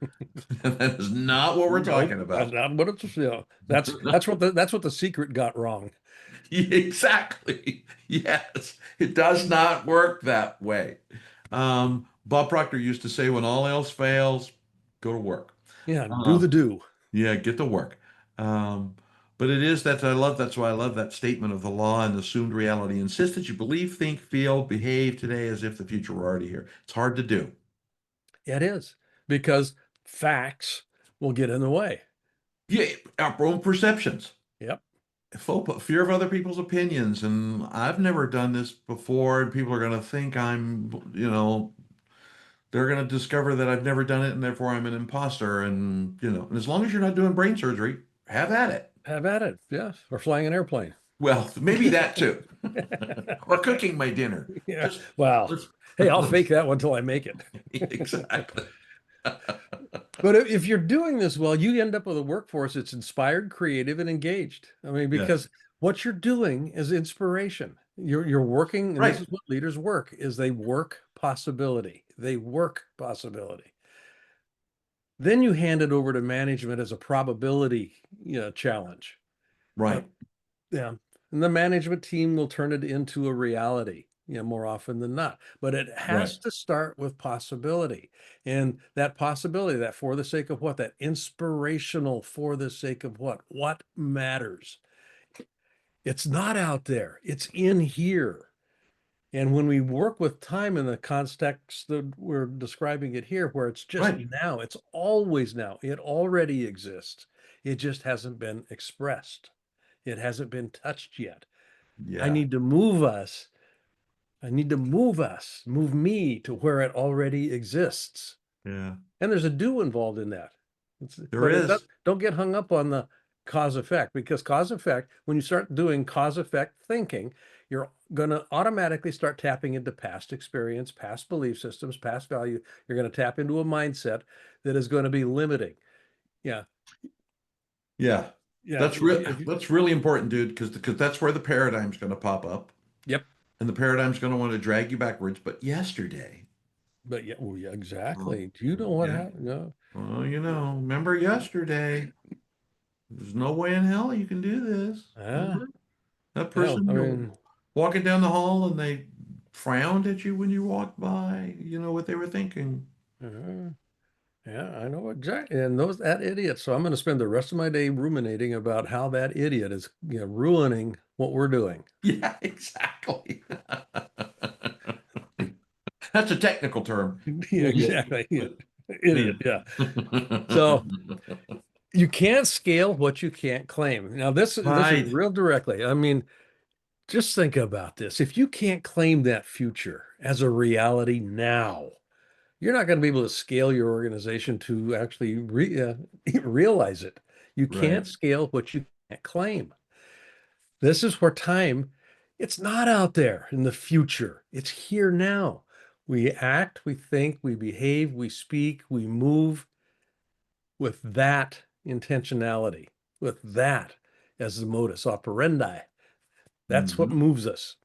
That is not what we're Nope, talking that's about. not what it's. That's what the secret got wrong. Exactly. Yes, it does not work that way. Bob Proctor used to say, when all else fails, go to work. Yeah, do Uh, the do. yeah, get to work. Um, but it is that I love, that's why I love that statement of the law and assumed reality. Insist that you believe, think, feel, behave today as if the future were already here. It's hard to do. It is because facts will get in the way. Yeah, our own perceptions. Yep. Fear of other people's opinions. And I've never done this before, and people are going to think they're going to discover that I've never done it, and therefore I'm an imposter. And as long as you're not doing brain surgery, have at it. Have at it. Yeah. Or flying an airplane. Well, maybe that too. Or cooking my dinner. Yeah. Just Well, let's, hey, I'll let's fake that one until I make it. exactly. But if you're doing this well, you end up with a workforce that's inspired, creative, and engaged. I mean, Yes. because what you're doing is inspiration. You're working, and this Right. is what leaders work, is they work possibility. They work possibility. Then you hand it over to management as a probability, challenge. Uh, Right. yeah. And the management team will turn it into a reality, more often than not. But it Right. has to start with possibility. And that possibility, that for the sake of what, that inspirational for the sake of what matters. It's not out there, it's in here. And when we work with time in the context that we're describing it here, where it's just Right. now, it's always now, it already exists. It just hasn't been expressed. It hasn't been touched yet. I Yeah. need to move us. I need to move us, move me to where it already exists. Yeah. And there's a do involved in that. There But is. don't get hung up on the cause effect, because cause effect, when you start doing cause effect thinking, you're going to automatically start tapping into past experience, past belief systems, past value. You're going to tap into a mindset that is going to be limiting. Yeah. Yeah. Yeah. That's that's really important, dude, because that's where the paradigm's going to pop up. Yep. And the paradigm's going to want to drag you backwards. But yesterday, But yeah, well, yeah, oh, exactly. Do you know what yeah. happened? No. Well, remember yesterday? There's no way in hell you can do this. Ah, Remember that yeah. person I you're mean, walking down the hall and they frowned at you when you walked by. You know what they were thinking. uh, yeah, I know exactly. And that idiot. So I'm going to spend the rest of my day ruminating about how that idiot is, ruining what we're doing. Yeah, exactly. That's a technical term. Yeah, Idiot. exactly. Yeah. But yeah. Idiot. Yeah. So you can't scale what you can't claim. Now, this is Right. real directly. I mean, just think about this. If you can't claim that future as a reality now, you're not going to be able to scale your organization to actually realize it. You Right. can't scale what you can't claim. This is where time, it's not out there in the future. It's here now. We act, we think, we behave, we speak, we move with that intentionality, with that as the modus operandi. That's what Hmm. moves us.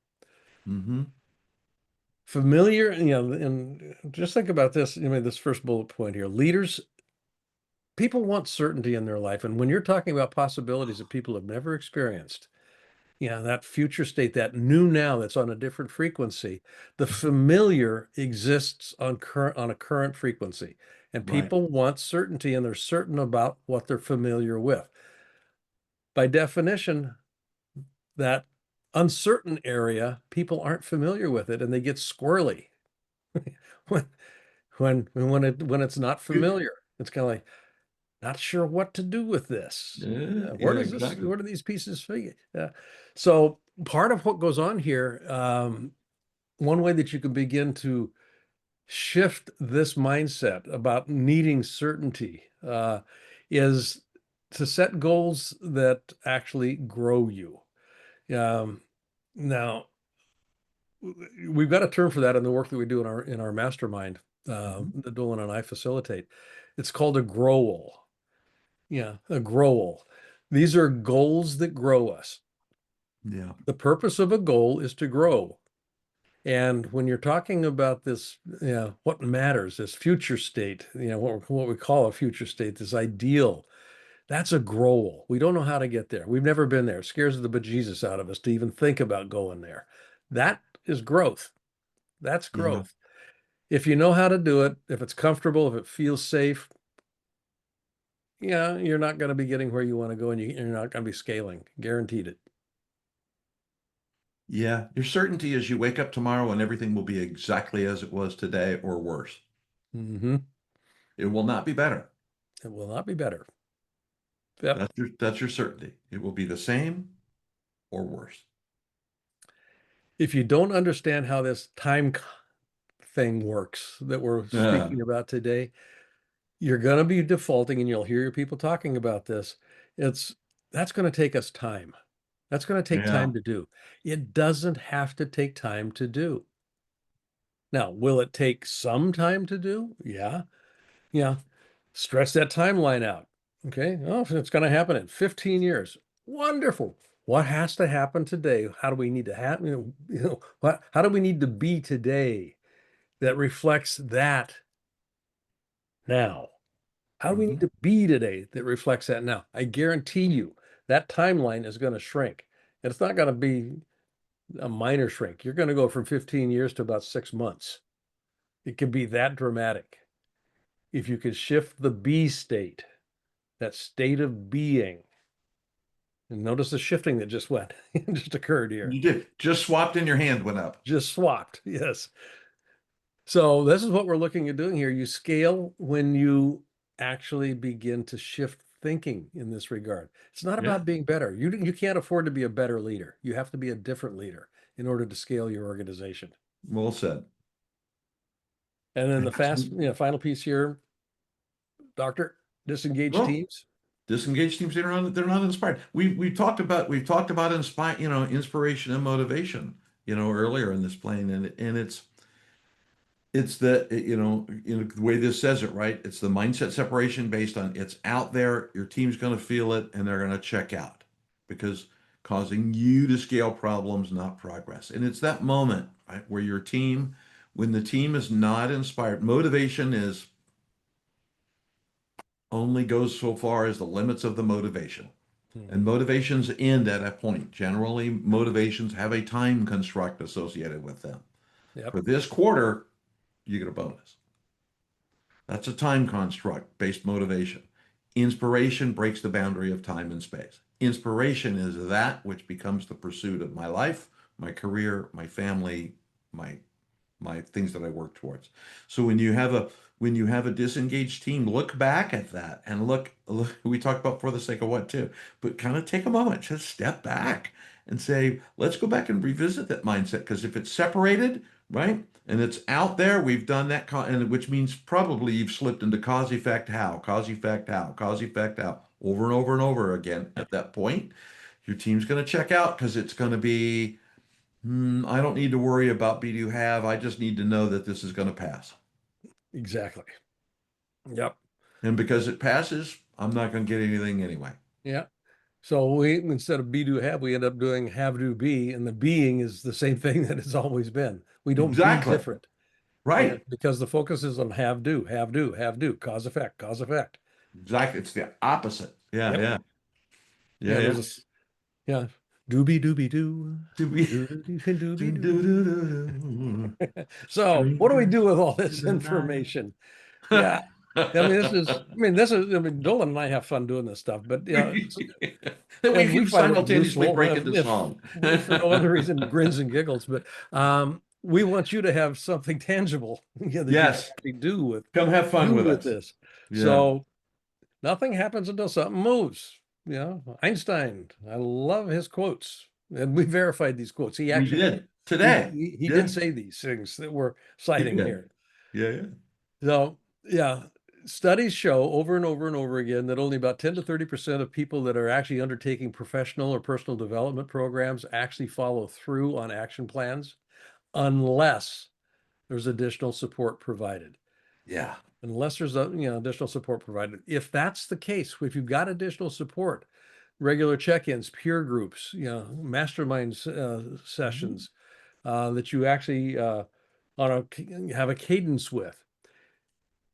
Hmm. Familiar, and just think about this. This first bullet point here. Leaders, people want certainty in their life. And when you're talking about possibilities that people have never experienced, that future state, that new now that's on a different frequency, the familiar exists on a current frequency. And Right. people want certainty, and they're certain about what they're familiar with. By definition, that uncertain area, people aren't familiar with it, and they get squirrely when when it's not You- familiar. It's kind of like, not sure what to do with this. Yeah, Where yeah, does this, exactly. where do these pieces fit? So part of what goes on here, one way that you can begin to shift this mindset about needing certainty, is to set goals that actually grow you. Um, Now, we've got a term for that in the work that we do in our mastermind, Mhm. that Dolan and I facilitate. It's called a growal. Yeah, a growal. These are goals that grow us. Yeah. The purpose of a goal is to grow. And when you're talking about this, what matters, this future state, what we call a future state, this ideal, that's a growal. We don't know how to get there. We've never been there. It scares the bejesus out of us to even think about going there. That is growth. That's Yeah. growth. If you know how to do it, if it's comfortable, if it feels safe, yeah, you're not going to be getting where you want to go, and you're not going to be scaling. Guaranteed it. Yeah, your certainty is you wake up tomorrow and everything will be exactly as it was today or worse. Hmm. It will not be better. It will not be better. Yep. That's your certainty. It will be the same or worse. If you don't understand how this thing works that we're Uh, speaking about today, you're going to be defaulting, and you'll hear your people talking about this. It's that's going to take us time. That's going to take yeah. time to do. It doesn't have to take time to do. Now, will it take some time to do? Yeah. Yeah. Stretch that timeline out. Okay. Oh, it's going to happen in 15 years. Wonderful. What has to happen today? How do we need to have, how do we need to be today that reflects that now? How do we need Mhm. to be today that reflects that now? I guarantee you that timeline is going to shrink. And it's not going to be a minor shrink. You're going to go from 15 years to about 6 months. It can be that dramatic. If you could shift the be state, that state of being, and notice the shifting that just went, just occurred here, You did. Just swapped and your hand went up. just swapped. Yes. So this is what we're looking at doing here. You scale when you actually begin to shift thinking in this regard. It's not Yeah. about being better. You can't afford to be a better leader. You have to be a different leader in order to scale your organization. Well said. And then the Absolutely. final piece here, doctor, disengaged Well, teams. disengaged teams, they're not inspired. We've talked about inspiration and motivation, earlier in this plane, and it's the way this says it, right? It's the mindset separation based on it's out there, your team's going to feel it, and they're going to check out because causing you to scale problems, not progress. And it's that moment, right, where when the team is not inspired, motivation is only goes so far as the limits of the motivation. And Mhm. motivations end at a point. Generally, motivations have a time construct associated with them. Yep, For this quarter, you get a bonus. That's a time construct based motivation. Inspiration breaks the boundary of time and space. Inspiration is that which becomes the pursuit of my life, my career, my family, my my things that I work towards. So when you have a disengaged team, look back at that and look we talked about for the sake of what too, but kind of take a moment, just step back and say, let's go back and revisit that mindset. Because if it's separated, right, and it's out there, we've done that, and which means probably you've slipped into cause effect how, cause effect how, cause effect how, over and over and over again. At that point, your team's going to check out because it's going to be I don't need to worry about be do have. I just need to know that this is going to pass. exactly. Yep. And because it passes, I'm not going to get anything anyway. Yeah. So we instead of be do have, we end up doing have do be, and the being is the same thing that it's always been. We don't be Exactly. different. And Right. because the focus is on have do, have do, have do, cause effect, cause effect. Exactly. It's the opposite. Yeah, Yep. yeah. Yeah, Yeah, yeah. there's yeah, doobie doobie doo, To be doobie do doobie do do doo. do. So what do we Strangers do with all in this the night. information? Yeah. Dolan and I have fun doing this stuff, but yeah, That we and we can find it simultaneously useful break into if song. for no other reason grins and giggles, but we want you to have something tangible, that you can Yes. actually Come have fun do with with us. this. Yeah. So nothing happens until something moves. Einstein, I love his quotes, and we verified these quotes. He We actually did today. he did Yeah, say these things that we're he citing did. here. Yeah, yeah. So yeah, studies show over and over and over again that only about 10 to 30% of people that are actually undertaking professional or personal development programs actually follow through on action plans unless there's additional support provided. Yeah. Unless there's additional support provided. If that's the case, if you've got additional support, regular check-ins, peer groups, mastermind Mhm. sessions that you actually have a cadence with,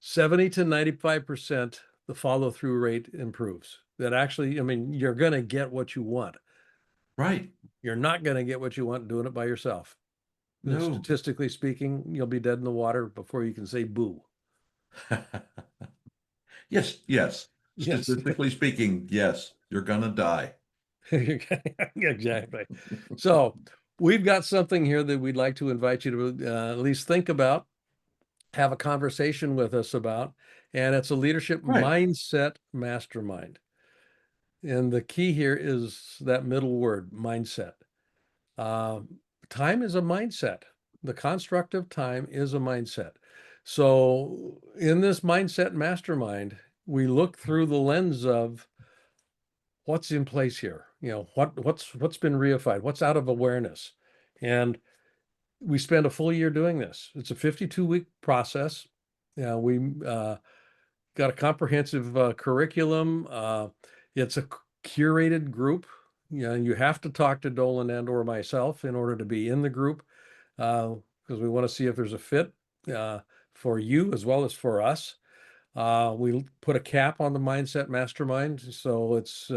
70 to 95% the follow through rate improves. That actually, I mean, you're going to get what you want. Right. You're not going to get what you want doing it by yourself. No. Statistically speaking, you'll be dead in the water before you can say boo. Yes, yes. Yes, Statistically speaking, yes, you're gonna die. exactly. So we've got something here that we'd like to invite you to at least think about, have a conversation with us about, and it's a leadership Right. mindset mastermind. And the key here is that middle word, mindset. Um, Time is a mindset. The construct of time is a mindset. So in this mindset mastermind, we look through the lens of what's in place here. What's been reified, what's out of awareness. And we spend a full year doing this. It's a 52-week process. We got a comprehensive curriculum. It's a curated group. You have to talk to Dolan and or myself in order to be in the group because we want to see if there's a fit uh, for you as well as for us. We put a cap on the Mindset Mastermind, so it's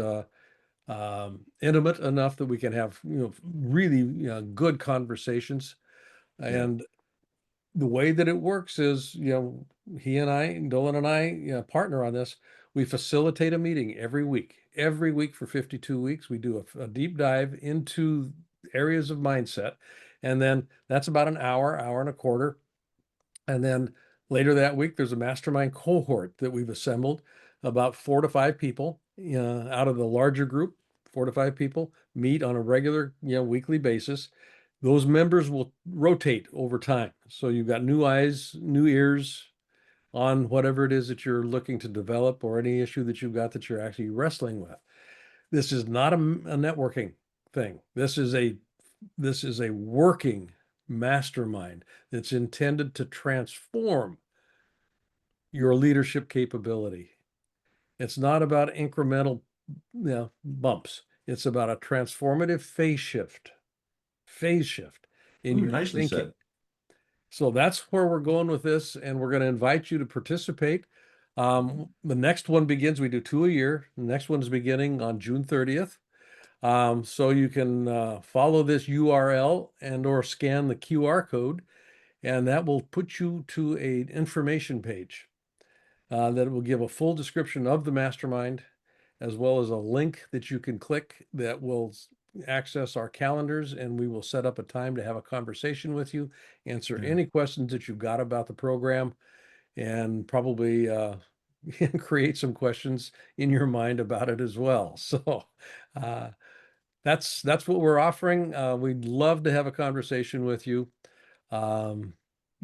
intimate enough that we can have really good conversations. Yeah. And the way that it works is, he and I, Dolan and I, partner on this. We facilitate a meeting every week for 52 weeks. We do a deep dive into areas of mindset. And then that's about an hour, hour and a quarter. And then later that week, there's a mastermind cohort that we've assembled, about 4 to 5 people out of the larger group. 4 to 5 people meet on a regular, weekly basis. Those members will rotate over time. So you've got new eyes, new ears on whatever it is that you're looking to develop or any issue that you've got that you're actually wrestling with. This is not a networking thing. This is a working mastermind that's intended to transform your leadership capability. It's not about incremental, bumps. It's about a transformative phase shift in Ooh, your nicely thinking. said. So that's where we're going with this, and we're going to invite you to participate. The next one begins, we do 2 a year. The next one is beginning on June 30th. So you can follow this URL and or scan the QR code, and that will put you to an information page that will give a full description of the mastermind, as well as a link that you can click that will access our calendars, and we will set up a time to have a conversation with you, answer Yeah. any questions that you've got about the program, and probably create some questions in your mind about it as well. So uh, that's what we're offering. We'd love to have a conversation with you. Um,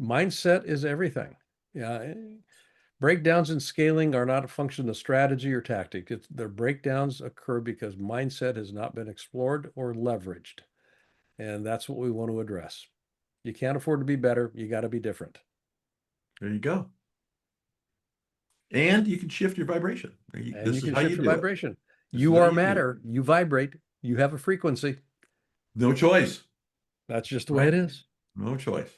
Mindset is everything. Yeah, breakdowns in scaling are not a function of strategy or tactic. Their breakdowns occur because mindset has not been explored or leveraged. And that's what we want to address. You can't afford to be better. You got to be different. There you go. And you can shift your vibration. And you This is can how you shift your do it. vibration. This is You how are you do it. matter. You vibrate. You have a frequency. No choice. That's just the way it Right? is. No choice.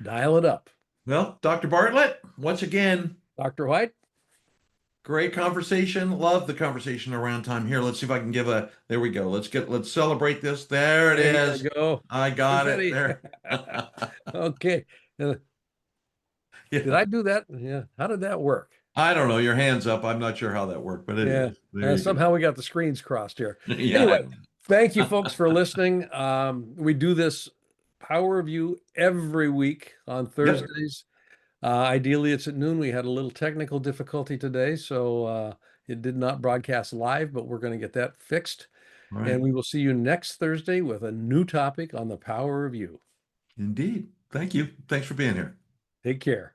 Dial it up. Well, Dr. Bartlett, once again, Dr. White, great conversation. Love the conversation around time here. Let's see if I can give a, there we go. Let's celebrate this. There it there you is. go. I got it Confetti. there. Okay. Did Yeah. I do that? Yeah. How did that work? I don't know. Your hand's up. I'm not sure how that worked, but Yeah. anyways, there you go. Somehow we got the screens crossed here. Yeah. Anyway, thank you folks for listening. We do this Power of You every week on Yep. Thursdays. Ideally, it's at noon. We had a little technical difficulty today, so it did not broadcast live, but we're going to get that fixed. All And right. we will see you next Thursday with a new topic on the power of you. Indeed. Thank you. Thanks for being here. Take care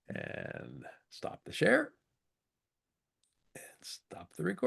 and stop the share and stop the recording.